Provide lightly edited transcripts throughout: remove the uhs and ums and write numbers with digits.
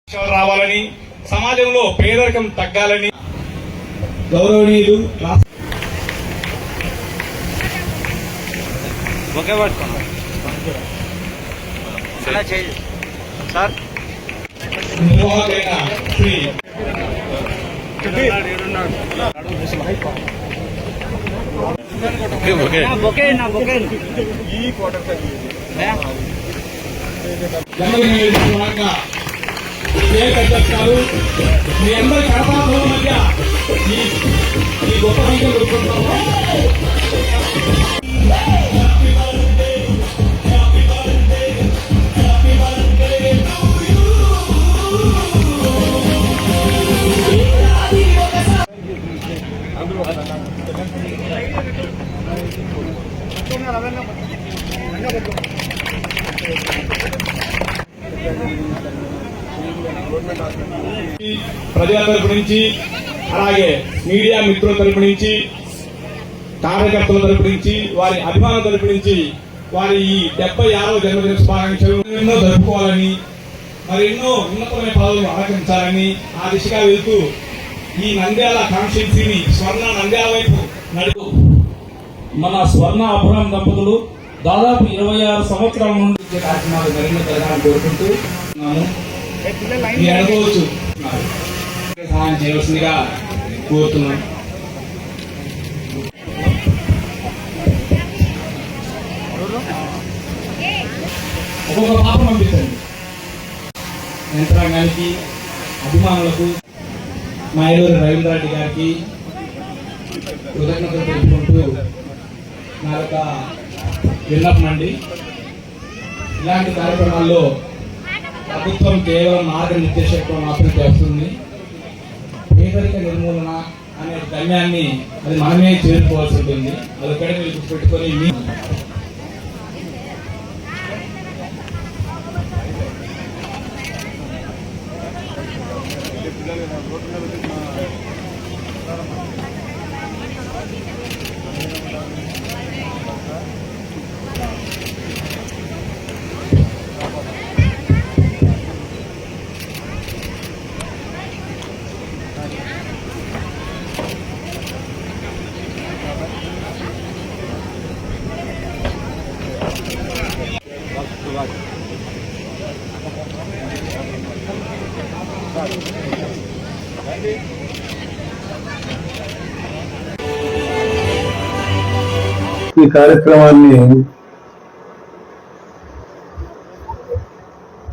రావాలని, సమాజంలో పేదరికం తగ్గాలని గౌరవనీయులు నిర్వాహకులైన శ్రీ జన్మదిన గారు మీ అందరి కడపల మధ్య ఈ గొప్ప సంఖ్య దొరుకుతున్నాము. ప్రజల తరపు నుంచి, అలాగే మీడియా మిత్రుల తరపు నుంచి, కార్యకర్తల తరపు నుంచి, వారి అభిమానుల తరపు నుంచి వారి ఈ 76వ జన్మదిన శుభాకాంక్షలు ఎన్నో జరుపుకోవాలని, మరి ఎన్నో ఉన్నతమైన పదవులు ఆలకించాలని ఆ దిశగా వెళ్తూ ఈ నంద్యాల కాన్స్టిట్యున్సీని స్వర్ణ నంద్యాల వైపు నడుపు మన స్వర్ణ అబ్రహం దంపతులు దాదాపు 26 సంవత్సరాల నుండి కార్యక్రమాలు మరింత జరగాలని కోరుకుంటూ మీరు అనుకోవచ్చు సహాయం చేయవలసిందిగా కోరుతున్నాను. ఒక్కొక్క పాప పంపించండి. యంత్రాంగానికి, అభిమానులకు, మా ఏలూరు రవీంద్రారెడ్డి గారికి కృతజ్ఞతలు తెలుపుకుంటూ నా యొక్క విన్నపం అండి. ఇలాంటి కార్యక్రమాల్లో ప్రభుత్వం కేవలం మార్గనిర్దేశకత్వం మాత్రం చేస్తుంది. పేదరిక నిర్మూలన అనే గమ్యాన్ని అది మనమే చేరుకోవాల్సి ఉంటుంది. అది ఒకటి మీరు గుర్తుపెట్టుకొని ఈ కార్యక్రమాన్ని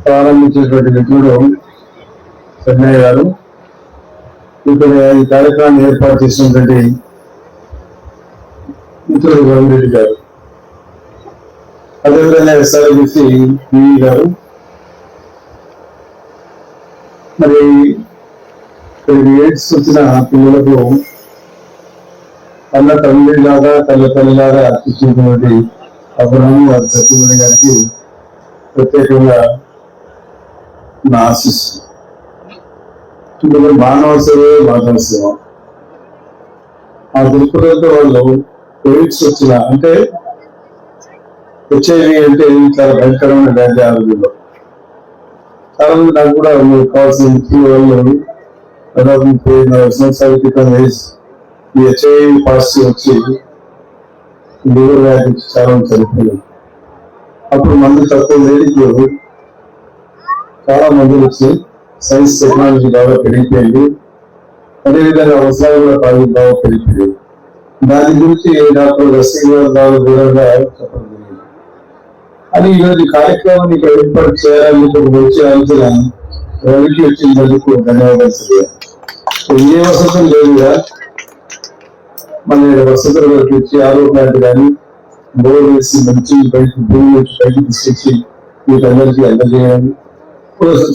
ప్రారంభించినటువంటి మిత్రుడు చెన్నయ్య గారు, ఇక్కడ ఈ కార్యక్రమాన్ని ఏర్పాటు చేసినటువంటి మిత్రుడు రవిరెడ్డి గారు, అదేవిధంగా ఎస్ఆర్బిసి పివి గారు, మరి ఎయిడ్స్ వచ్చిన పిల్లలకు అన్న తల్లిలాగా తల్లిలాగా అర్పించినటువంటి అబ్రహం వారి సత్యమణి గారికి ప్రత్యేకంగా నా ఆశిస్సు. మానవ సేవ ఆ దృక్పథంతో వాళ్ళు ఎయిడ్స్ వచ్చిన అంటే హెచ్ఐవి అంటే చాలా భయంకరమైన వ్యాధి. ఆరోగ్యంలో చాలా మంది నాకు కూడా కావాల్సిన వాళ్ళు దాదాపు 34 సంవత్సరాల క్రితం ఈ హెచ్ఐవి పాజిటివ్ వచ్చి లివర్ వ్యాధి చాలా చనిపోయింది. అప్పుడు మందులు తక్కువ లేదు, చాలా మందులు వచ్చి సైన్స్ టెక్నాలజీ బాగా పెరిగిపోయింది. అదేవిధంగా అవసరాలు కూడా బాగా పెరిగిపోయింది. దాని గురించి డాక్టర్ రసీగారు దూరంగా చెప్పడం జరిగింది. అని ఈరోజు కార్యక్రమాన్ని ఇక్కడ ఏర్పాటు చేయాలని వచ్చే ఆలోచన రవికి వచ్చినందుకు ధన్యవాదాలు. ఏ వసతులు లేదుగా మన వసతులు వచ్చి ఆరోగ్యాన్ని కానీ బోర్ వేసి మంచి బయట భూమి నుంచి పైకి తీసుకొచ్చి వీటందరికీ అందజేయాలి.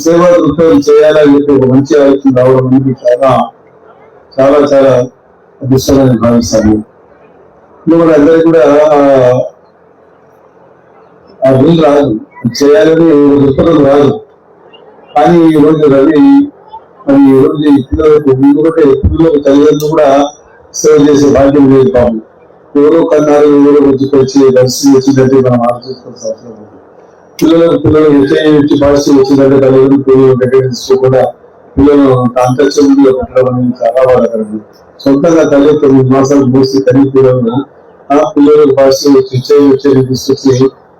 సేవా దృక్పథం చేయాలని చెప్పి ఒక మంచి ఆలోచన రావడం అనేది చాలా చాలా చాలా అదృష్టంగా భావిస్తాను. మన అందరికీ కూడా ఆ వీలు రాదు, చేయాలని దృక్పథం రాదు. కానీ ఈ రోజు రవి మరి ఈ రోజు పిల్లలకు పిల్లలకు తల్లిదండ్రులు కూడా సేవ చేసే బాధ్యత లేదు. పాపం ఎవరో కన్నారు, ఎవరో వచ్చి దర్శనం వచ్చిందంటే మనం ఆలోచించుకోవాల్సిన అవసరం ఉంది. పిల్లలు హెచ్ఐవి పాజిటివ్ వచ్చిందంటే తల్లిదండ్రులు పిల్లలు దగ్గర తీసుకోకుండా పిల్లలు అంతర్చంలో పెట్టడం అనేది చాలా బాధాకరండి. సొంతంగా తల్లి 9 మాసాలు మూసి తల్లి పిల్లలకు పాజిటివ్ వచ్చి హెచ్ఐవి తీసుకొచ్చి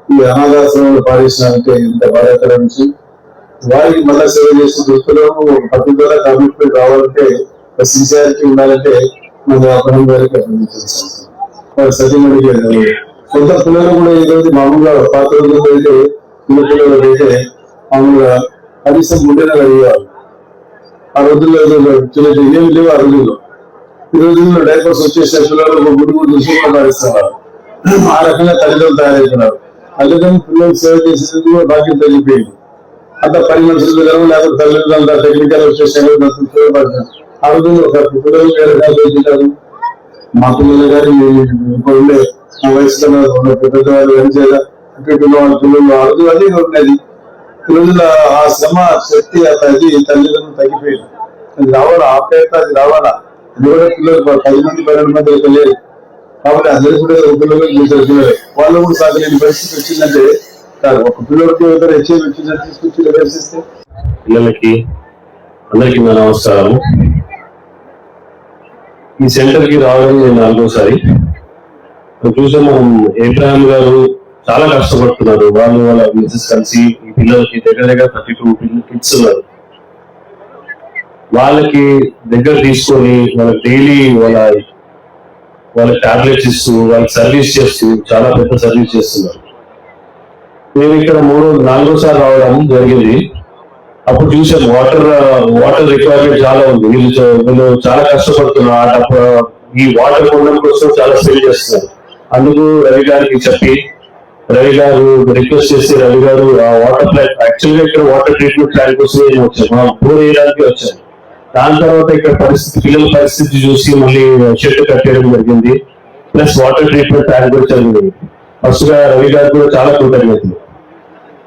ఈ అనాథాశ్రమంలో పాటించినారంటే ఇంత బాధాకరం నుంచి వారికి మళ్ళా సేవ చేసి దృష్టిలో పద్ధతిగా కమిట్మెంట్ రావాలంటే సిన్సియారిటీ ఉండాలంటే మన అపరం గారికి సతీమణికి కొంత పిల్లలు కూడా ఈరోజు మామూలుగా పాత రోజుల్లో అయితే చిన్న పిల్లలకు అయితే మామూలుగా కనీసం గుండెన అడిగేవారు. ఆ రోజుల్లో చిన్న ఏమి లేవు. ఆ రోజుల్లో ఈ రోజుల్లో డైపర్స్ వచ్చేసే పిల్లలు గుడుగు దృష్టిలో పాటిస్తున్నారు. ఆ రకంగా తల్లిదండ్రులు తయారవుతున్నారు. తల్లిదండ్రులు పిల్లలు సేవ చేసేందుకు కూడా బాధ్యత తగ్గిపోయింది. అంత 10 మనుషులు పిల్లలు లేకపోతే తల్లిదండ్రులు అంత టెక్నికల్ వచ్చేసారు. ఆ రోజుల్లో ఒక పిల్లలు వేరే మా పిల్లలు కానీ ఉండే మా వయసులో ఉన్న పెద్దవాళ్ళు ఏం చేయాలి వాళ్ళ పిల్లలు ఆ రోజు అదే ఉండేది. పిల్లల ఆ శ్రమ శక్తి అది తల్లిదండ్రులు తగ్గిపోయింది. అది రావాలా ఆప్యాయత అది రావాలా. అది కూడా పిల్లలు 10 మంది 12 మంది వెళ్ళలేదు కాబట్టి అందరూ కూడా పిల్లలు చేశారు. పిల్లలే వాళ్ళు కూడా సాగలేని పరిస్థితి వచ్చిందంటే ఒక పిల్లలకి ఎవరు హెచ్ఐవి వచ్చిందని తీసుకొచ్చి పరిస్థితి. పిల్లలకి అందరికీ నా నమస్కారం. ఈ సెంటర్ కి రావడం నేను 4వసారి చూసాం. మనం ఏబ్రాహిం గారు చాలా కష్టపడుతున్నారు. వాళ్ళు వాళ్ళ మిసెస్ కలిసి ఈ పిల్లలకి దగ్గర 32 కిడ్స్ ఉన్నారు. వాళ్ళకి దగ్గర తీసుకొని వాళ్ళకి డైలీ వాళ్ళ టాబ్లెట్స్ ఇస్తూ వాళ్ళకి సర్వీస్ చేస్తూ చాలా పెద్ద సర్వీస్ చేస్తున్నారు. మేము ఇక్కడ 4వసారి రావడం జరిగింది. అప్పుడు చూసాం వాటర్ రిక్వైర్మెంట్ చాలా ఉంది. వీళ్ళు చాలా కష్టపడుతున్నారు. ఈ వాటర్ కొనడం కోసం చాలా స్పెండ్ చేస్తున్నారు. అందుకు రవి గారికి చెప్పి రవి గారు రిక్వెస్ట్ చేసి రవి గారు ఆ వాటర్ ప్లాంట్ యాక్చువల్గా ఇక్కడ వాటర్ ట్రీట్మెంట్ ప్లాంట్ కోసం వచ్చాను. మా బోర్ వేయడానికి వచ్చాను. దాని తర్వాత ఇక్కడ పిల్లల పరిస్థితి చూసి మళ్ళీ షెడ్ కట్టేయడం జరిగింది. ప్లస్ వాటర్ ట్రీట్మెంట్ ప్లాంట్ కూడా జరిగింది. ఫస్ట్ గా రవి గారు కూడా చాలా కృతజ్ఞతలు.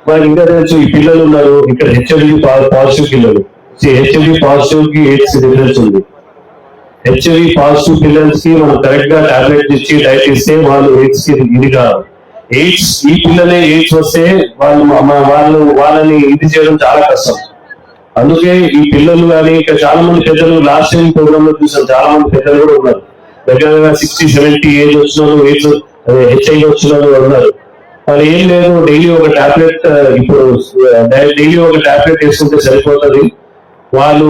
మనకి ఇంకా తెలుసు ఈ పిల్లలు ఉన్నారు ఇక్కడ హెచ్ఐవి పాజిటివ్ పిల్లలు. హెచ్ఐవి పాజిటివ్ కి ఎయిడ్స్ డిఫరెన్స్ ఉంది. హెచ్ఐవి పాజిటివ్ పిల్లలకి మనం కరెక్ట్ గా టాబ్లెట్ ఇచ్చి డైట్ ఇస్తే వాళ్ళు ఎయిడ్స్ కి ఇది కాదు. ఎయిడ్స్ ఈ పిల్లలే ఎయిడ్స్ వస్తే వాళ్ళని ఇది చేయడం చాలా కష్టం. అందుకే ఈ పిల్లలు కానీ ఇక్కడ చాలా మంది పెద్దలు లాస్ట్ టైం ప్రోగ్రామ్ లో చూసాం. చాలా మంది పెద్దలు కూడా ఉన్నారు. దగ్గర 60-70 ఏజ్ వచ్చిన వాళ్ళు ఎయిడ్స్ హెచ్ఐవి వచ్చిన వాళ్ళు ఉన్నారు. వాళ్ళు ఏం లేదు, డైలీ ఒక టాబ్లెట్ ఇప్పుడు డైలీ ఒక టాబ్లెట్ వేసుకుంటే సరిపోతుంది. వాళ్ళు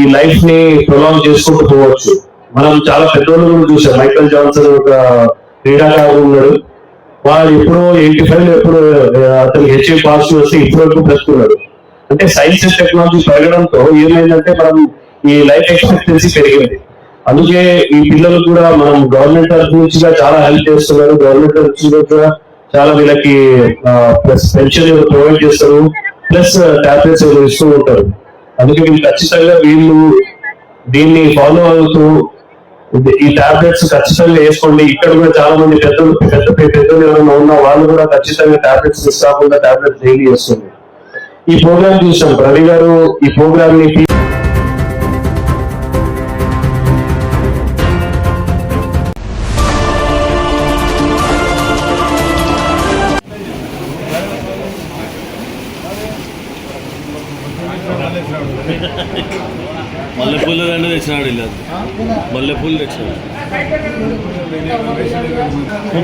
ఈ లైఫ్ ని ప్రొలాంగ్ చేసుకుంటూ పోవచ్చు. మనం చాలా పెద్దోళ్ళు కూడా చూసాం. మైకల్ జాన్సన్ ఒక క్రీడాకారుడు ఉన్నాడు. వాళ్ళు ఎప్పుడో 85 ఎప్పుడు అతనికి హెచ్ఐవి పాజిటివ్ వస్తే ఇప్పటివరకు బ్రతుకున్నాడు. అంటే సైన్స్ అండ్ టెక్నాలజీ పెరగడంతో ఏమైందంటే మనం ఈ లైఫ్ ఎక్స్పెక్టెన్సీ పెరిగింది. అందుకే ఈ పిల్లలు కూడా మనం గవర్నమెంట్ తరఫు నుంచి చాలా హెల్ప్ చేస్తున్నారు. గవర్నమెంట్ తరఫు నుంచి కూడా చాలా వీళ్ళకి ప్లస్ పెన్షన్ ప్రొవైడ్ చేస్తారు. ప్లస్ టాబ్లెట్స్ ఇస్తూ ఉంటారు. అందుకే వీళ్ళు ఖచ్చితంగా దీన్ని ఫాలో అవుతూ ఈ టాబ్లెట్స్ ఖచ్చితంగా వేసుకోండి. ఇక్కడ కూడా చాలా మంది పెద్దలు ఎవరైనా ఉన్నా వాళ్ళు కూడా ఖచ్చితంగా టాబ్లెట్స్ మిస్ కాకుండా టాబ్లెట్స్ డైలీ వేసుకోండి. ఈ ప్రోగ్రామ్ చూసాం. రవి గారు ఈ ప్రోగ్రామ్ ని మల్లెపూలు 2 తెచ్చినాడు. ఇలా మల్లెపూలు తెచ్చినాడు.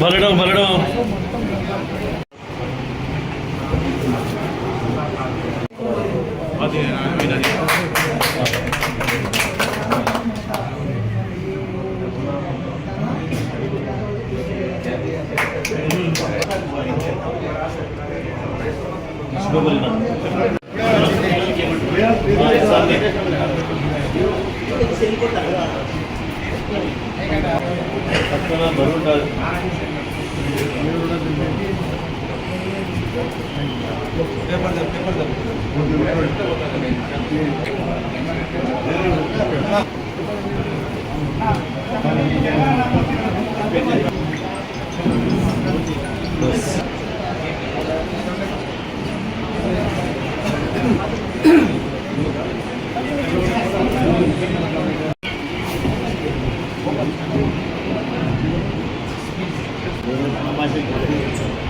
భరడం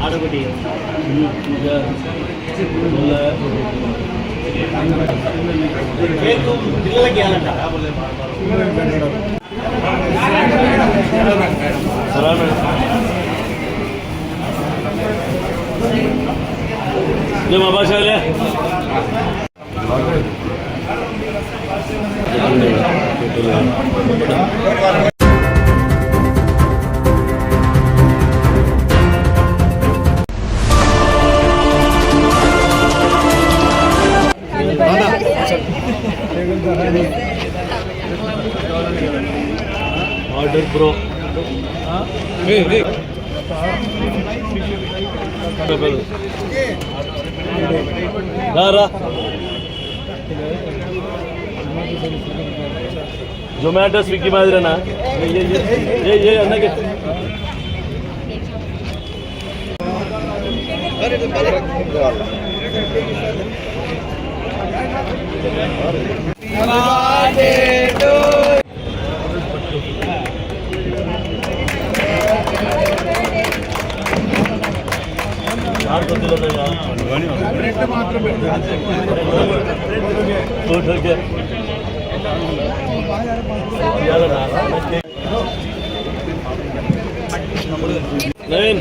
ఆడొకటి మా భాష ఆర్డర్ బ్రో రా జొమాటో స్విగ్గీ మాదిరేనా అన్నకి నవీన్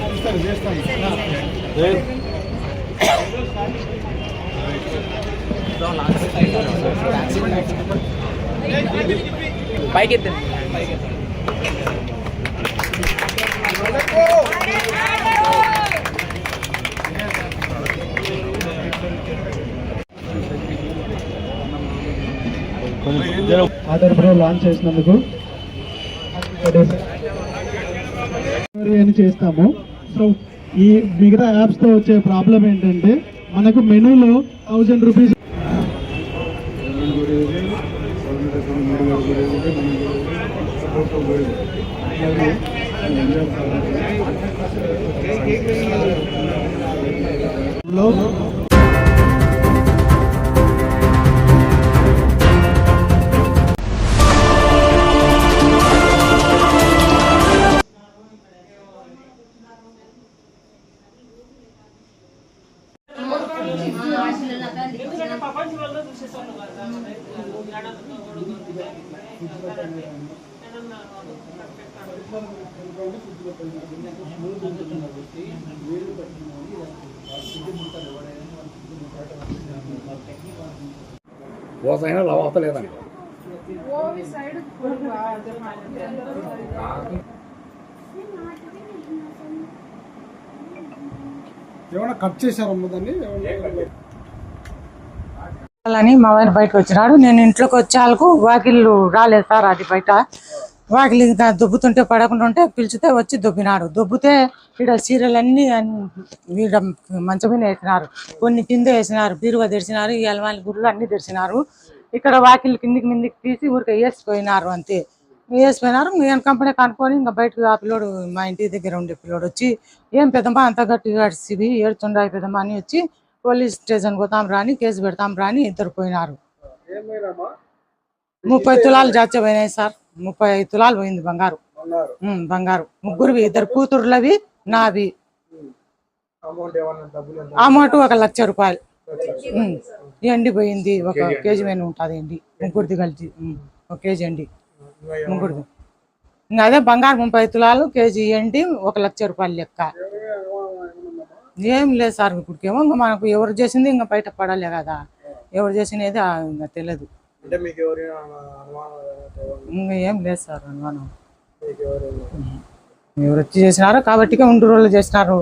పైకి ఆర్డర్ బ్రో లాంచ్ చేసినందుకు అని చేస్తాము. సో ఈ మిగతా యాప్స్ తో వచ్చే ప్రాబ్లం ఏంటంటే మనకు మెనూలో 1000 రూపీస్ లో పోసైనా లవ్ అవుతలేదండి. ఏమైనా కట్ చేశారమ్మా దాన్ని? అని మా ఆయన బయటకు వచ్చినాడు. నేను ఇంట్లోకి వచ్చేందుకు వాకిళ్ళు రాలేదు సార్. అది బయట వాకిలి దొబ్బుతుంటే పడకుండా ఉంటే పిలిచితే వచ్చి దొబ్బినాడు. దొబ్బితే ఇక్కడ చీరలు అన్నీ వీడ మంచం మీద వేసినారు, కొన్ని కింద వేసినారు, బీరువా తెరిచినారు, ఈ అలమారి గుర్లు అన్ని తెరిచినారు. ఇక్కడ వాకిళ్ళు కిందికి మిందికి తీసి ఊరికే వేసిపోయినారు. అంతే వేసిపోయినారు. నేను కంపెనీ కనుక్కొని ఇంకా బయటకు ఆ పిల్లోడు, మా ఇంటి దగ్గర ఉండే పిల్లోడు వచ్చి, ఏం పెద్దమ్మా అంత గట్టిగా అడిసివి ఏడుచుండాయి పెద్దమ్మా అని వచ్చి, పోలీస్ స్టేషన్ పోతాం రాని, కేసు పెడతాం రాని ఇద్దరు పోయినారు. 30 తులాలు జాస్తి పోయినాయి సార్. 35 తులాలు పోయింది బంగారు. బంగారు ముగ్గురువి, ఇద్దరు కూతురులవి, నావి. అమౌంట్ 1 లక్ష రూపాయలు. ఎండిపోయింది. 1 కేజీ మీద ఉంటుంది ఎండి, ముగ్గురిది కలిసి 1 కేజీ ఎండి ముగ్గురిది. ఇంకా అదే బంగారు 30 తులాలు, కేజీ ఎండి 1 లక్ష రూపాయలు లెక్క. ఏం లేదు సార్. ఇప్పటికేమో ఇంకా మనకు ఎవరు చేసింది ఇంకా బయట పడాలే కదా, ఎవరు చేసినది ఇంకా తెలియదు. ఇంకా ఏం లేదు సార్ అనుమానం. ఎవరు వచ్చి చేసినారో కాబట్టి 2 రోజులు చేసినారు.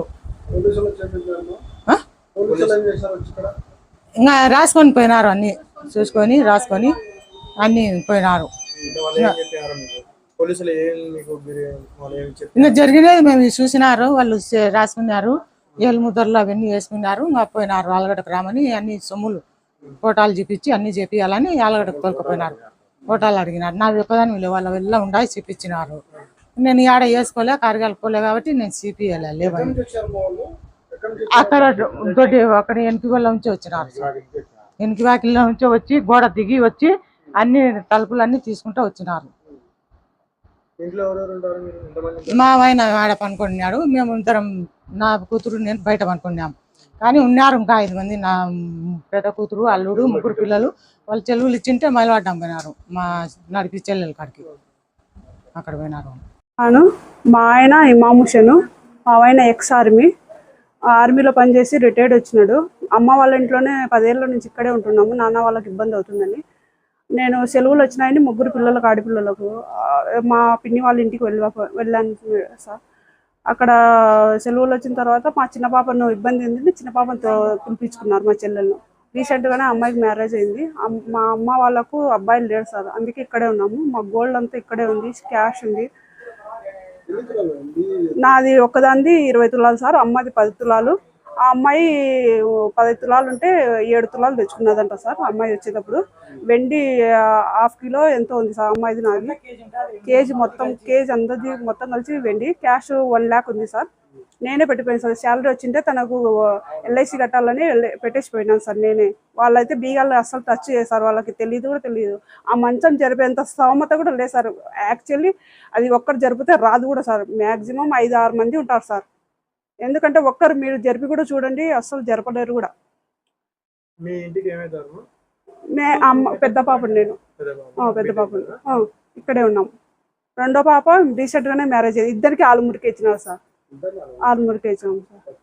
ఇంకా రాసుకొని పోయినారు, అన్ని చూసుకొని రాసుకొని అన్ని పోయినారు. ఇంకా జరిగినది మేము చూసినారు. వాళ్ళు రాసుకున్నారు, ఏళ్ళు ముద్దర్లు అవన్నీ వేసుకున్నారు. ఇంకా పోయినారు ఆలగడ్డకు రామని, అన్ని సొమ్ములు ఫోటాలు చూపించి అన్ని చేపియాలని ఆలగడ్డకు తోలుకుపోయినారు. ఫోటాలు అడిగినారు. నాకు చెప్పదాని వాళ్ళ వెళ్ళ ఉండాలి చూపించినారు. నేను ఆడ వేసుకోలే, కార్యాలకు పోలే కాబట్టి నేను చూపియలే లేవని. అక్కడ దొడ్డి అక్కడ ఎనికి వాళ్ళ నుంచి వచ్చినారు. ఎనికి వాకిళ్ళ నుంచి వచ్చి గోడ దిగి వచ్చి అన్ని తలుపులన్నీ తీసుకుంటూ వచ్చినారు. మా ఆయన ఆడ పనుకున్నాడు, మేము ఇద్దరం, నా కూతురు నేను బయట పనుకున్నాం. కానీ ఉన్నారు ఇంకా 5 మంది. నా పెద్ద కూతురు, అల్లుడు, 3 పిల్లలు. వాళ్ళు చెలువులు ఇచ్చింటే మైలవడ్డం పోయినారు. మా నడిపి చెల్లెల కాడికి అక్కడ పోయినారు. అను మా ఆయన ఇమామ్ హుసేను. మా ఆయన ఎక్స్ ఆర్మీ, ఆర్మీలో పనిచేసి రిటైర్డ్ వచ్చినాడు. అమ్మ వాళ్ళ ఇంట్లోనే 10 ఏళ్ళ నుంచి ఇక్కడే ఉంటున్నాము. నాన్న వాళ్ళకి ఇబ్బంది అవుతుందని నేను సెలవులు వచ్చినాయని 3 పిల్లలకు, ఆడపిల్లలకు మా పిన్ని వాళ్ళ ఇంటికి వెళ్ళాను సార్. అక్కడ సెలవులు వచ్చిన తర్వాత మా చిన్న పాపను ఇబ్బంది ఏంటంటే చిన్న పాపతో పిలిపించుకున్నారు మా చెల్లెలను. రీసెంట్గానే అమ్మాయికి మ్యారేజ్ అయింది. మా అమ్మ వాళ్ళకు అబ్బాయిలు లేరు సార్, అందుకే ఇక్కడే ఉన్నాము. మా గోల్డ్ అంతా ఇక్కడే ఉంది, క్యాష్ ఉంది. నాది ఒక్కదాంది 20 తులాలు సార్, అమ్మది 10 తులాలు. ఆ అమ్మాయి 15 తులాలు ఉంటే 7 తులాలు తెచ్చుకున్నదంట సార్. అమ్మాయి వచ్చేటప్పుడు వెండి ½ కిలో ఎంతో ఉంది సార్ అమ్మాయిది. నాది కేజీ, మొత్తం కేజీ అందరిది మొత్తం కలిసి వెండి. క్యాష్ 1 lakh ఉంది సార్. నేనే పెట్టిపోయాను సార్. శాలరీ వచ్చింటే తనకు ఎల్ఐసి కట్టాలని పెట్టేసి పోయినాను సార్ నేనే. వాళ్ళైతే బీగాలు అస్సలు టచ్ చేశారు, వాళ్ళకి తెలియదు కూడా తెలియదు. ఆ మంచం జరిపేంత స్తోమత కూడా లేదు సార్. యాక్చువల్లీ అది ఒక్కరు జరిపితే రాదు కూడా సార్. మ్యాక్సిమం 5-6 మంది ఉంటారు సార్. ఎందుకంటే ఒక్కరు మీరు జరిపి కూడా చూడండి, అస్సలు జరపలేరు కూడా. మీ ఇంటికి ఏమవుతారు? పెద్ద పాపను నేను, పెద్ద పాపను ఇక్కడే ఉన్నాం. రెండో పాప రీసెంట్గానే మ్యారేజ్ అయ్యింది. ఇద్దరికి ఆలుమూరికి ఇచ్చినారు సార్, ఆలుమూరికి ఇచ్చినాం సార్.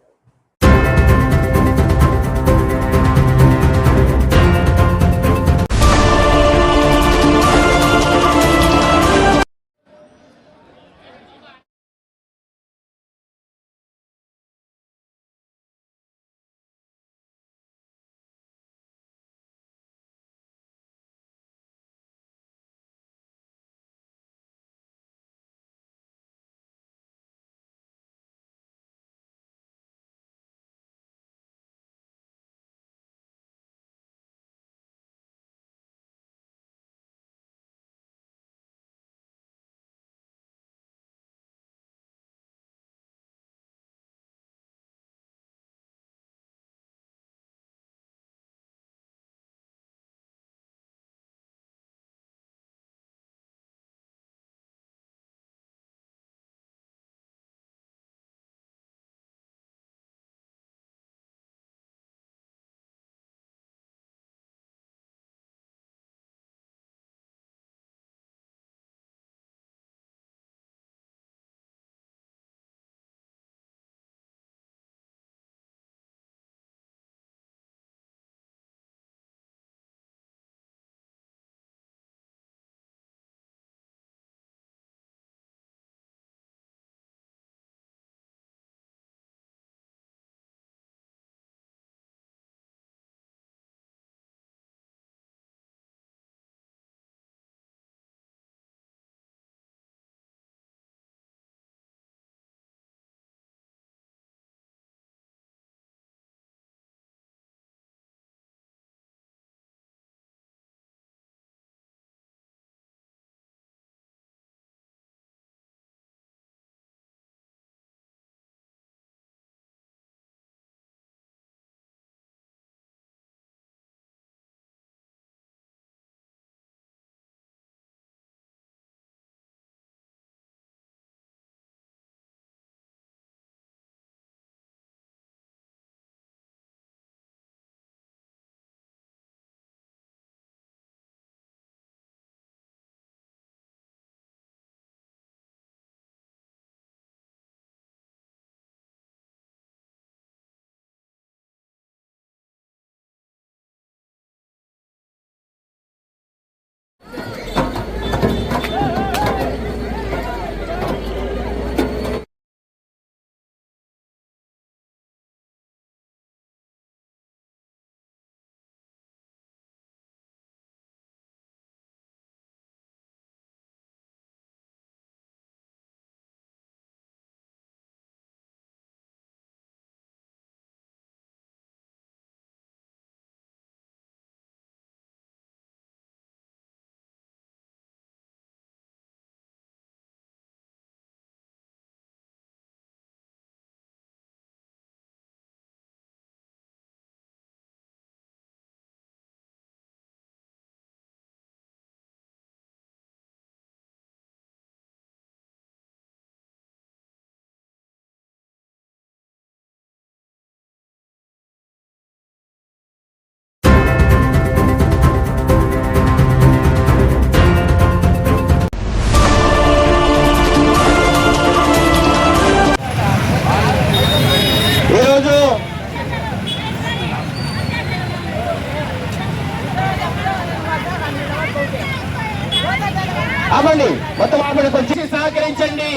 ఆపండి, మొత్తం ఆపండి, కొంచెం సహకరించండి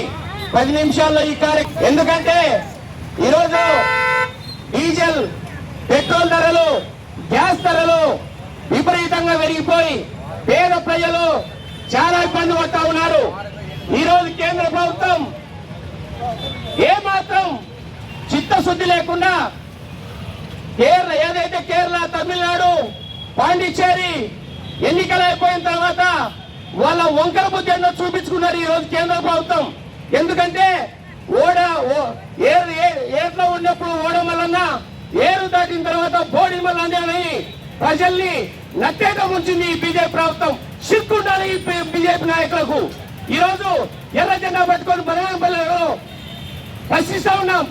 10 నిమిషాల్లో ఈ కార్యక్రమం. ఎందుకంటే ఈరోజు డీజిల్, పెట్రోల్ ధరలు, గ్యాస్ ధరలు విపరీతంగా పెరిగిపోయి పేద ప్రజలు చాలా ఇబ్బంది పడతా ఉన్నారు. ఈరోజు కేంద్ర ప్రభుత్వం ఏమాత్రం చిత్తశుద్ధి లేకుండా ఏదైతే కేరళ, తమిళనాడు, పాండిచ్చేరి ఎన్నికలు అయిపోయిన తర్వాత వాళ్ళ వంకర బుద్ధి ఏందో చూపించుకున్నారు ఈ రోజు కేంద్ర ప్రభుత్వం. ఎందుకంటే ఏట్లో ఉన్నప్పుడు ఓడమల్లన్న, ఏరు దాటిన తర్వాత బోడి మల్లన్న అని ప్రజల్ని నట్టేట ముంచింది ఈ బీజేపీ ప్రభుత్వం. సిగ్గుండాలి ఈ బీజేపీ నాయకులకు. ఈ రోజు ఎర్ర జెండా పట్టుకొని బనగానపల్లిలో ప్రశ్నిస్తా ఉన్నాం.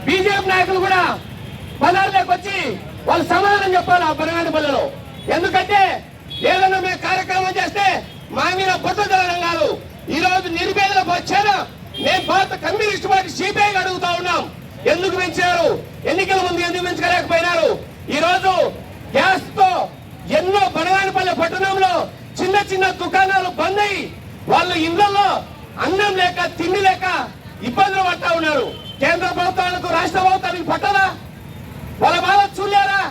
బీజేపీ నాయకులు కూడా బజార్లోకి వచ్చి వాళ్ళు సమాధానం చెప్పాలి ఆ బనగానపల్లిలో. ఎందుకంటే ఏదైనా మేము కార్యక్రమం చేస్తే మా మీద బొట్టదలడం కాదు. ఈ రోజు నిరుపేదలకు వచ్చారా మేము భారత కమ్యూనిస్ట్ పార్టీ సిపిఐ అడుగుతా ఉన్నాం. ఎందుకు పెంచారు? ఎన్నికల ముందు ఎందుకు పెంచలేకపోయినారు? ఈ రోజు గ్యాస్ తో ఎన్నో బనగానపల్లి పట్టణంలో చిన్న చిన్న దుకాణాలు బంద్ అయ్యి వాళ్ళు ఇళ్లలో అన్నం లేక, తిండి లేక ఇబ్బందులు పడతా ఉన్నారు. కేంద్ర ప్రభుత్వాలకు, రాష్ట్ర ప్రభుత్వానికి పట్టదా? వాళ్ళ బాధ చూడారా?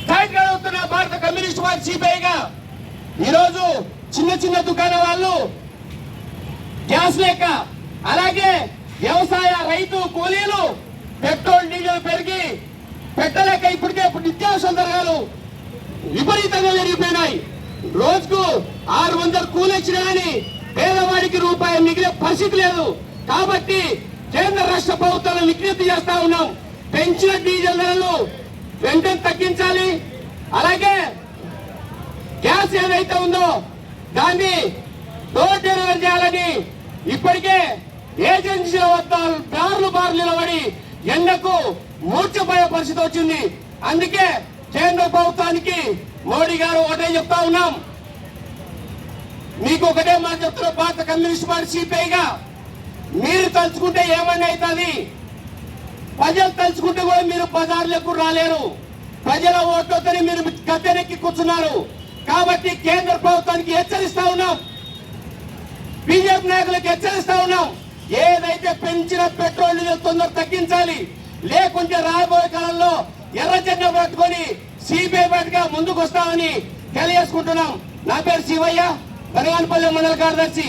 సైట్ అడుగుతున్న భారత కమ్యూనిస్ట్ పార్టీ సిపిఐగా ఈరోజు చిన్న చిన్న దుకాణ వాళ్ళు గ్యాస్ లేక, అలాగే వ్యవసాయ, రైతు, కూలీలు పెట్రోల్, డీజిల్ పెరిగి పెట్టలేక ఇప్పటికే నిత్యావసర ధరలు విపరీతంగా పెరిగిపోయినాయి. రోజుకు 600 కూలి ఇచ్చినా కానీ పేదవాడికి రూపాయి మిగిలే పరిస్థితి లేదు. కాబట్టి కేంద్ర రాష్ట్ర ప్రభుత్వాలను విజ్ఞప్తి చేస్తా ఉన్నాం. పెంచిన డీజిల్ ధరలు వెంటనే తగ్గించాలి. అలాగే గ్యాస్ ఏదైతే ఉందో దాన్ని డోర్ డెలివరీ చేయాలని ఇప్పటికే ఏజెన్సీల వద్ద బార్లు నిలబడి ఎండకు మూర్చపోయే పరిస్థితి వచ్చింది. అందుకే కేంద్ర ప్రభుత్వానికి మోడీ గారు ఒకటే చెప్తా ఉన్నాం, మీకు ఒకటే మాట చెప్తున్నారు. భారత కమ్యూనిస్ట్ పార్టీ సిపిఐగా మీరు తలుచుకుంటే ఏమన్నా అవుతుంది, ప్రజలు తలుచుకుంటే కూడా మీరు బజార్లకు రాలేరు. ప్రజల ఓట్లతోనే మీరు గద్దెనెక్కి కూర్చున్నారు. కాబట్టి కేంద్ర ప్రభుత్వానికి హెచ్చరిస్తా ఉన్నాం, బీజేపీ నాయకులకు హెచ్చరిస్తా ఉన్నాం. ఏదైతే పెంచిన పెట్రోల్ డీజిల్ తొందర తగ్గించాలి, లేకుంటే రాబోయే కాలంలో ఎర్ర జెండా పట్టుకొని సిపిఐ పార్టీగా ముందుకు వస్తామని తెలియజేసుకుంటున్నాం. నా పేరు శివయ్య, బనగానపల్లి మండల కార్యదర్శి.